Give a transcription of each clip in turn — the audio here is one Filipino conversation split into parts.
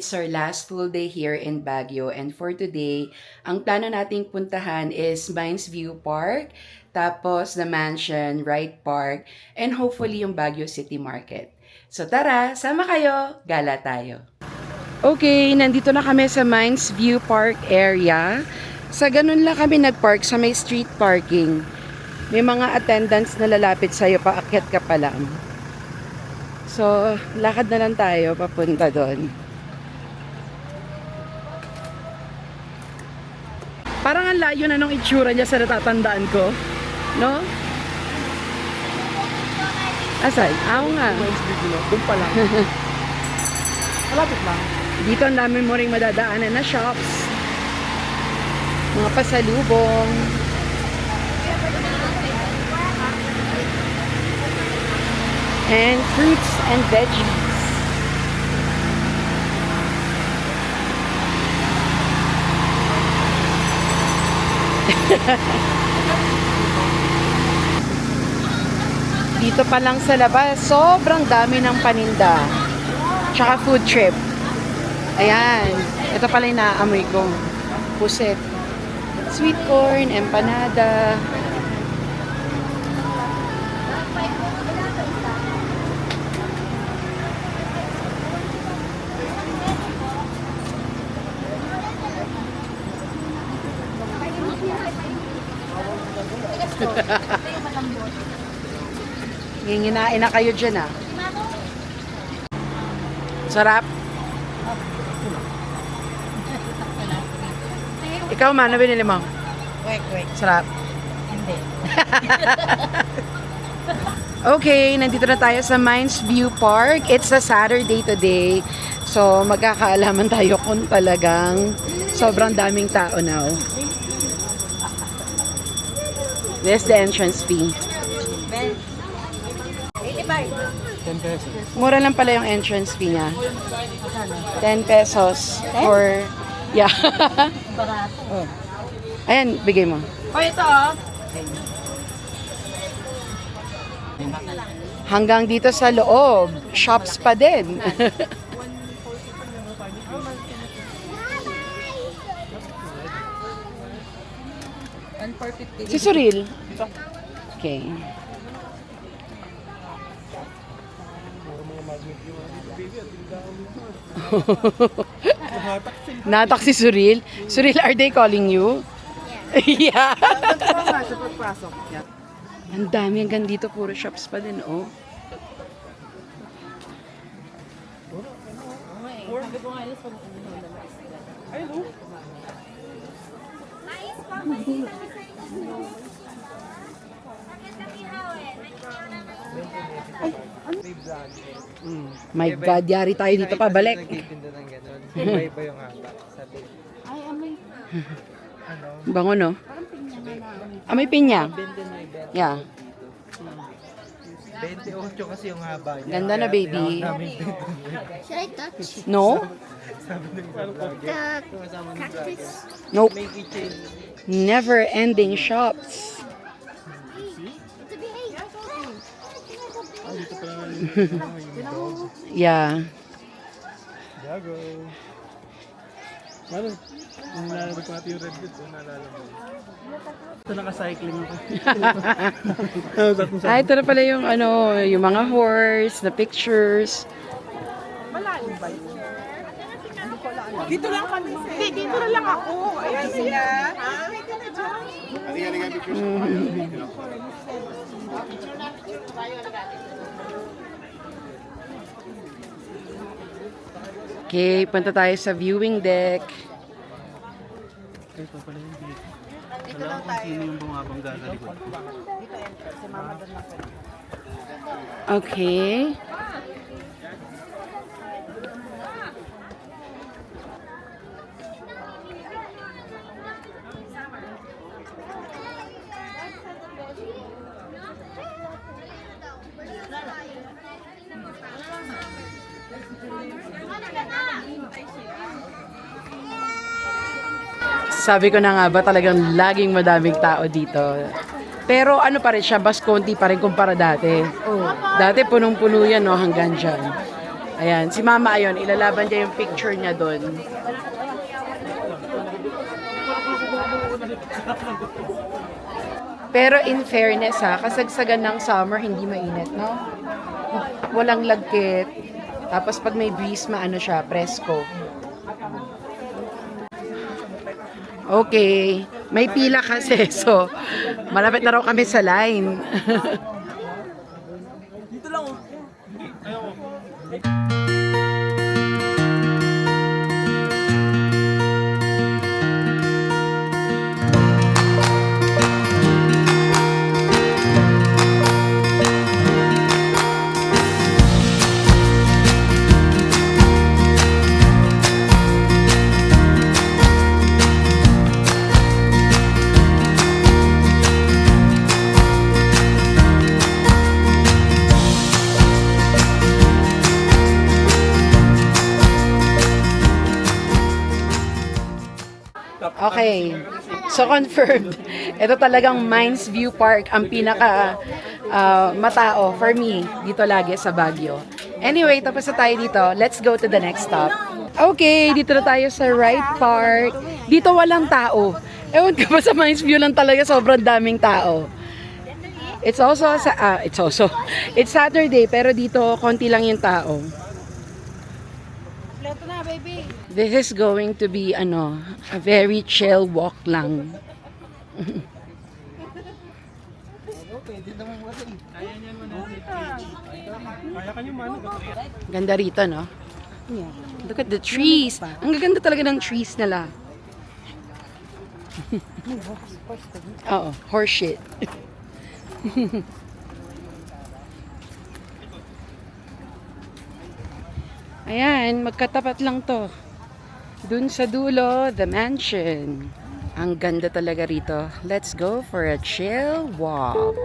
it's our last full day here in Baguio. And for today, ang plano nating puntahan is Mines View Park, tapos the Mansion, Wright Park, and hopefully yung Baguio City Market. So tara, sama kayo, gala tayo. Okay, nandito na kami sa Mines View Park area. Sa ganun lang kami nagpark sa may street parking. May mga attendants na lalapit sa'yo, paakyat ka pa lang. So, lakad na lang tayo papunta doon. Parang ang layo na nung itsura niya sa natatandaan ko. No? Asan? Oo nga. Doon pa lang. Malapit lang. Dito ang dami mo ring madadaanan na shops. Mga pasalubong. And fruits and veggies. Dito pa lang sa labas, sobrang dami ng paninda. Tsaka food trip. Ayan. Ito pala yung naaamoy ko. Puset. Sweet corn, empanada. Nginginain na kayo dyan, ah. Sarap. Ikaw, man, ano binili mo? Wek. Sarap. Hindi. Okay, nandito na tayo sa Mines View Park. It's a Saturday today. So, magkakaalaman tayo kung talagang sobrang daming tao now. This is the entrance fee. 10 pesos. Mura lang pala yung entrance fee niya. 10 pesos. Or, yeah. Barato. Oh. Ayan, bigay mo. Ito oh. Hanggang dito sa loob, shops pa din. Si Suril. Okay. Natak si Suril. Suril, are they calling you? Yeah. Sa pagpasok. Yeah. Ang dami hanggang dito, puro shops pa din, oh. Ay, no? My God, yari tayo dito pabalik. Nagtitinda ng gano'n. Iba-iba yung haba. Sabi. Ay, amoy. Ano? Bango, no? Parang pinya na. Ah, may pinya. 20 na yung Yeah. 28 kasi yung haba niya. Ganda na, baby. Should I touch? No? Sabi ng vlogger. The cactus? Nope. May kitchen. Never ending shops. Ito behave. Ah, dito pala yung dog. Yeah. Dago. Ano? Nung nalabag ko natin yung red goods, naalala mo. Ito naka-cycling ako. Ah, ito na pala yung ano, yung mga horse, the pictures. Malalim ba yun? Dito lang kami. Hindi, dito na lang ako. Ayan sila. Okay, punta tayo sa viewing deck. Ito pala yung dito. Wala kung sino yung bumabangga sa likod. Okay. Sabi ko na nga ba talagang laging madaming tao dito. Pero ano pa rin siya, mas konti pa rin kumpara dati. Dati punong-puno yan, no, hanggang dyan. Ayan, si Mama ayon, ilalaban niya yung picture niya doon. Pero in fairness ha, kasagsagan ng summer, hindi mainit, no? Walang lagkit. Tapos pag may breeze, maano siya, presko. Okay, may pila kasi, so malapit na raw kami sa line. Dito lang oh. Ayoko. Okay. So confirmed. Ito talagang Mines View Park ang pinaka matao for me dito lagi sa Baguio. Anyway, tapos na tayo dito. Let's go to the next stop. Okay, dito na tayo sa Wright Park. Dito walang tao. Ewan ko ba sa Mines View lang talaga sobrang daming tao. It's Saturday pero dito konti lang yung tao. This is going to be a very chill walk lang. Kaya kanyo mano. Ganda rito, no? Look at the trees. Ang gaganda talaga ng trees nila. Oo, horse shit. Ayan, magkatapat lang to. Dun sa dulo, the mansion. Ang ganda talaga rito. Let's go for a chill walk.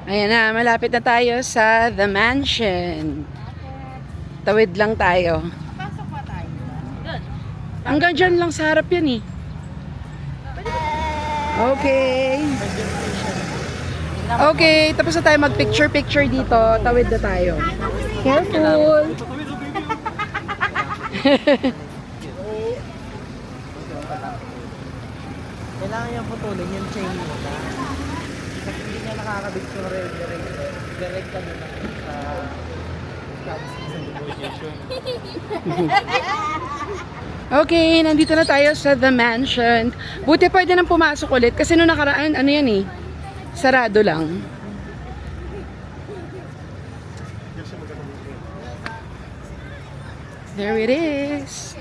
Ayan na, malapit na tayo sa The Mansion. Tawid lang tayo. Pasok ba tayo? Hanggang dyan lang sa harap yan eh. Okay. Okay, tapos na tayo mag-picture-picture dito. Tawid na tayo. Careful. Kailangan niyang putulin yung chain mo. Kasi hindi niya nakakabit yung direct ka doon Okay, nandito na tayo sa The Mansion. Buti pwede nang pumasok ulit kasi nung nakaraan, ano yan eh, sarado lang. There it is.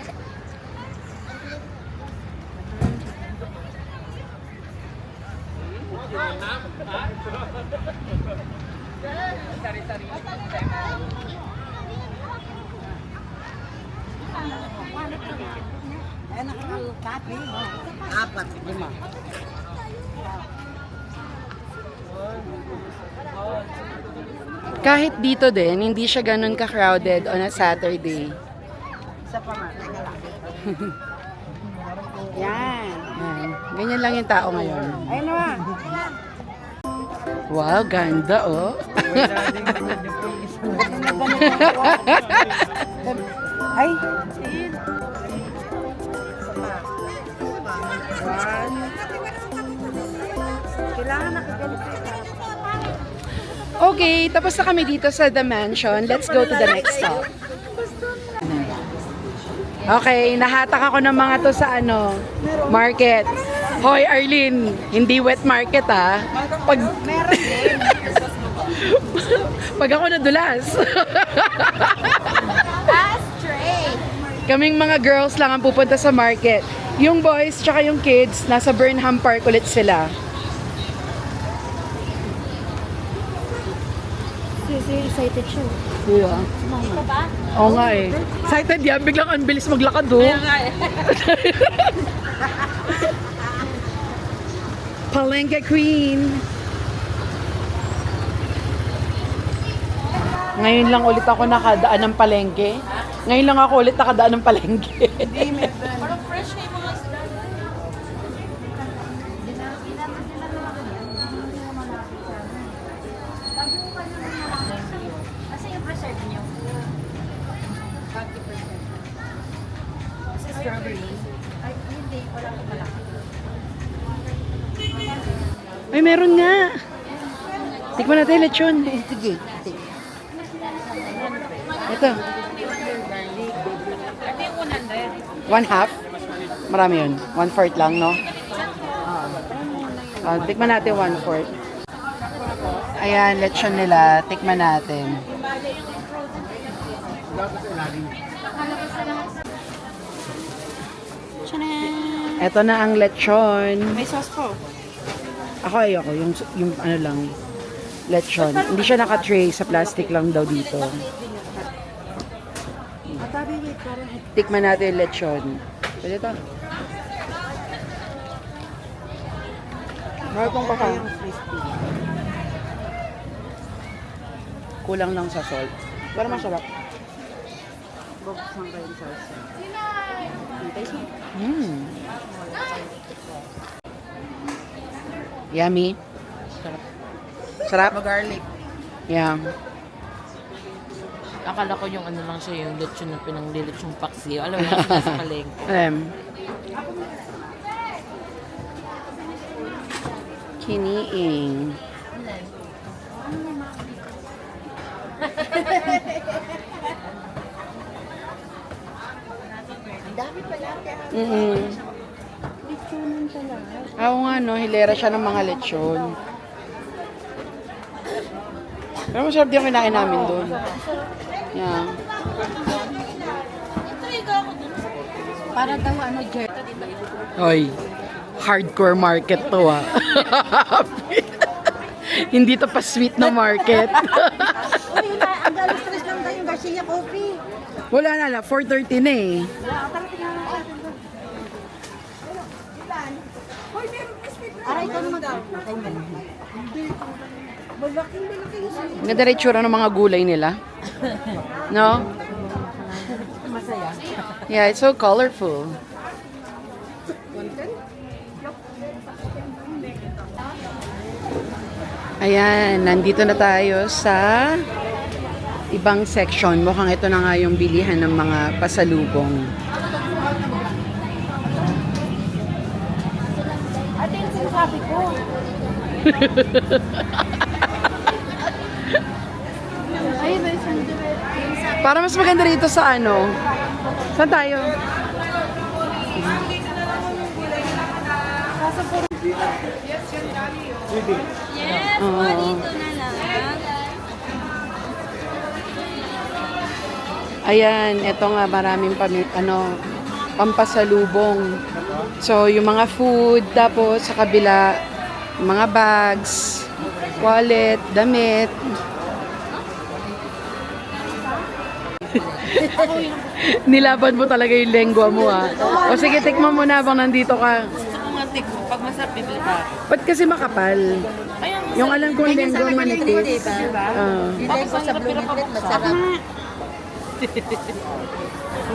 Apat, lima. Kahit dito din, hindi siya ganun ka-crowded on a Saturday. Isa pa nga. Yan. Ganyan lang yung tao ngayon. Ayun na. Wow, ganda oh. Ay. Kailangan nakagalit. Okay, tapos na kami dito sa The Mansion. Let's go to the next stop. Okay, nahatak ako ng mga to sa market. Hoy, Arlene, hindi wet market ah. Pag, pag ako nadulas. Straight. Kaming mga girls lang ang pupunta sa market. Yung boys tsaka yung kids, nasa Burnham Park ulit sila. Excited siya. Yeah. Ikaw ba? Oo nga eh. Excited yan, biglang ang bilis maglakad oh. Palengke Queen. Ngayon lang ulit ako nakadaan ng palengke. Ngayon lang ako ulit nakadaan ng palengke. Parang fresh na yung mga isda. Kasi yung preserve niyo. Kasi strawberry. Ay, hindi. Wala ko malaki. Ay, meron nga. Tikman natin lechon. Sige. Ito. 1/2? Marami yun. 1/4 lang, no? Tikman natin 1/4. Ayan, lechon nila. Tikman natin. Ito na ang lechon. May sauce po. Ako ayoko, yung ano lang, lechon. Hindi siya naka-tray, sa plastic lang daw dito. Tikman natin yung lechon. Pwede ito. Marapong baka. Kulang lang sa salt. Pero masarap. Buksan kayo sauce. Yummy. Sarap? Garlic. Yeah. Akala ko yung ano lang siya, yung lechon na pinanglilechong paksiw. Alam mo, nasa palengke. Kiniing. Oo nga no, hilera siya ng mga lechon. Pero masarap din yung kinain namin doon. Yeah. Para daw Jer. Hoy, hardcore market to ah. Hindi to pa sweet na market. Uy, ang galing stress lang tayo yung Garcia Coffee. Wala na, 4:30 na eh. Aray, ikaw naman daw. Ang ganda rin itsura ng mga gulay nila. No? Masaya. Yeah, it's so colorful. Ayan, nandito na tayo sa ibang section. Mukhang ito na nga yung bilihan ng mga pasalubong. Ate, yung sinasabi ko. Ayun ba yung sandwich? Para mas maganda rito sa ano. Saan tayo? Yes, Oo. dito na lang. Ayan, ito nga maraming pampasalubong. So, yung mga food, tapos sa kabila, mga bags, wallet, damit. Nilaban mo talaga yung lengwa mo ah. O sige, tikman mo na habang nandito ka. Gusto ko nga tikmo. Pag masarap, bibili pa. Ba't kasi makapal? Ayun, Yung alam kong lengwa manipis. Ilagay ko sa blooming masarap.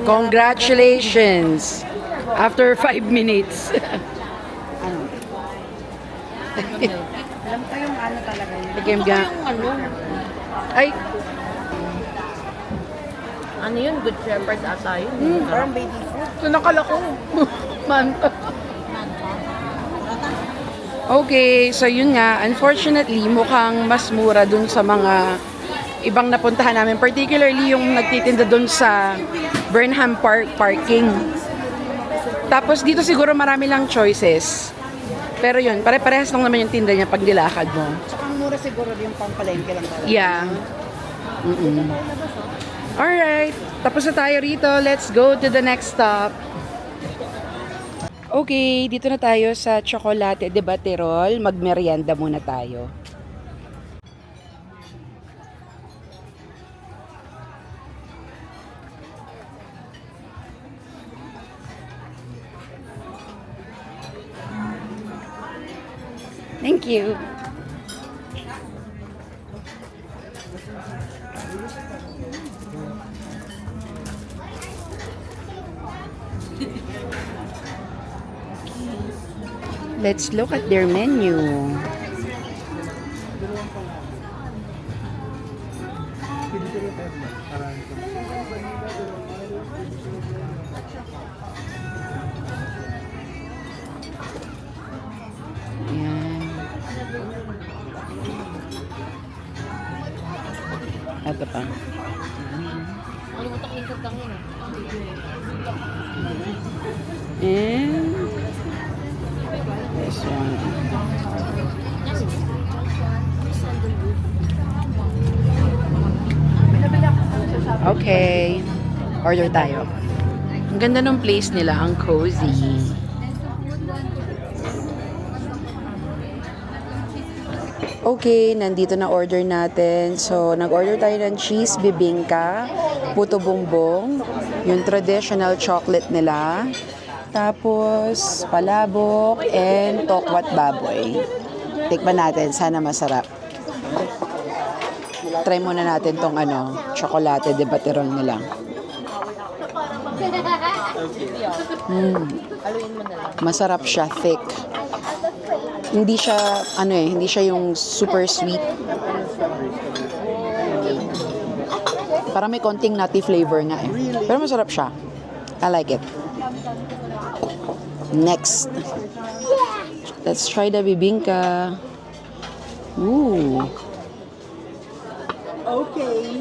Congratulations! After 5 minutes. Alam ko yung ano talaga yun. Tikim ka. Ano? Ay, Ano yun? Good Shepherd ata yun. Parang baby food. ito nakala ko. Manta. Okay, so yun nga, unfortunately, mukhang mas mura dun sa mga ibang napuntahan namin. Particularly yung nagtitinda dun sa Burnham Park parking. Tapos dito siguro marami lang choices. Pero yun, pare-parehas lang naman yung tinda niya pag nilakad mo. Tsaka ang mura siguro yung pang palengke lang talaga. Yeah. Alright, tapos na tayo rito. Let's go to the next stop. Okay, dito na tayo sa Chocolate de Baterol. Magmerienda muna tayo. Thank you. Let's look at their menu. Ayan. Ito pa. And this one. Okay. Order tayo. Ang ganda ng place nila, ang cozy. Okay, nandito na order natin. So, nag-order tayo ng cheese bibingka, puto bumbong, yung traditional chocolate nila, tapos palabok, and tokwat baboy. Tikman natin, sana masarap. Try muna natin tong chocolate de Baterol nila. Masarap siya, thick. Hindi siya, hindi siya yung super sweet. Parang may konting nutty flavor nga eh. Pero masarap siya. I like it. Next. Let's try the bibingka. Ooh. Okay.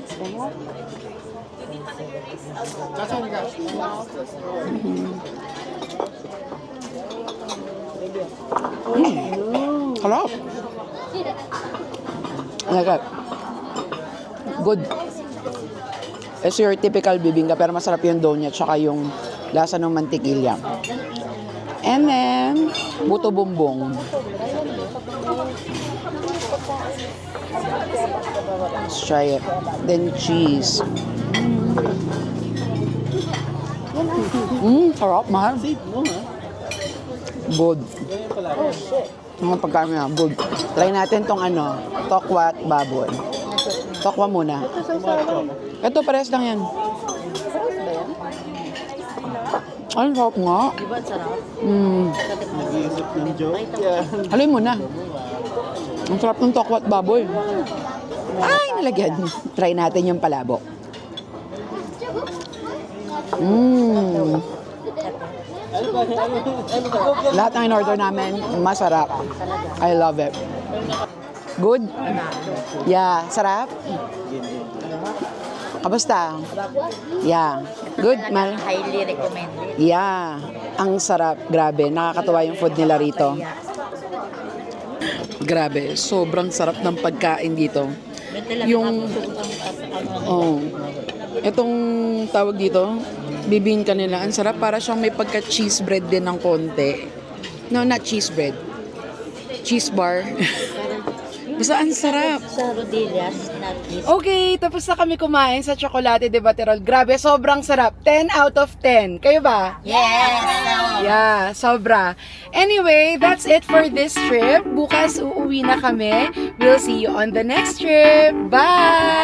Sarap. I like it. Good. It's your typical bibingka pero masarap yung dough niya tsaka yung lasa ng mantikilya. And then, buto bumbong. Let's try it. Then cheese. Sarap, mahal. Good. Ang pagkain niya, good. Try natin tong tokwat baboy. Tokwa muna. Ito, parehas lang yan. Ay, sarap nga. Diba sarap? Nag-iisip ng joke yan. Haloy mo na. Ang sarap ng tokwat baboy. Ay, nalagyan. Try natin yung palabok. Lahat ng in-order namin, masarap. I love it. Good? Yeah. Sarap? Kamusta? Yeah. Good, Mal? Highly recommended. Yeah. Ang sarap. Grabe. Nakakatuwa yung food nila rito. Grabe. Sobrang sarap ng pagkain dito. Yung itong tawag dito, bibingka nila. Ang sarap. Para siyang may pagka-cheese bread din ng konti. No, not cheese bread. Cheese bar. Basta ang sarap. Sa rodillas, nakis. Okay, tapos na kami kumain sa Chocolate de Baterol. Grabe, sobrang sarap. 10 out of 10. Kayo ba? Yes! Yeah, sobra. Anyway, that's it for this trip. Bukas uuwi na kami. We'll see you on the next trip. Bye!